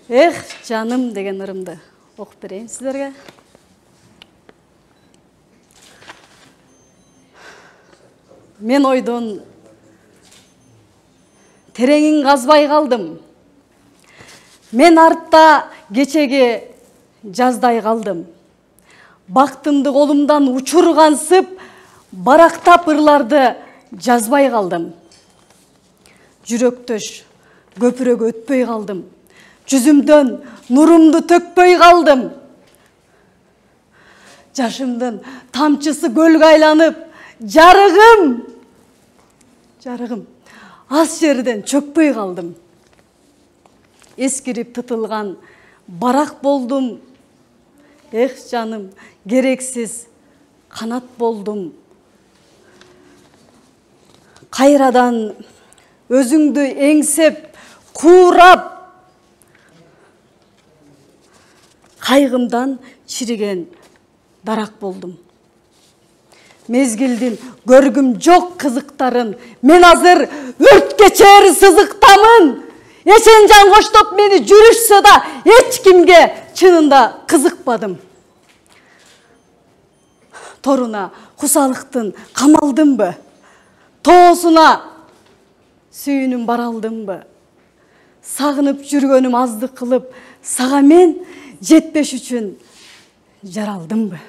Эх, жаным деген ырымды оқып берейін сіздерге. Мен ойдон тереңін қазбай қалдым. Мен артта кечеге жаздай қалдым. Бақтымды қолымдан учурғансып, барақтап ырларды жазбай қалдым. Жүрөктөш көпірөк өтпөй қалдым. Жүзімден нұрымды төкпөй қалдым. Жашымдын тамчысы көлгө айланып, жарығым, аз жерден чөкпөй қалдым. Ескирип тытылған барақ болдум. Эх, жаным, керексіз қанат болдум. Қайрадан өзіңді еңсеп, қурап, қайғымдан шіриген дарақ болдым. Мезгілден көргім жоқ қызықтарын, мен азыр өрт кечер сызықтамын. Ешен жан қоштоп мені жүрішсе да, ешкімге чынында қызықпадым. Торуна құсалықтың қамалдым бі? Тоосуна сүйінім баралдым бі? Сағынып жүргөнім азды қылып, саға мен жетпеш үшін жаралдым бі?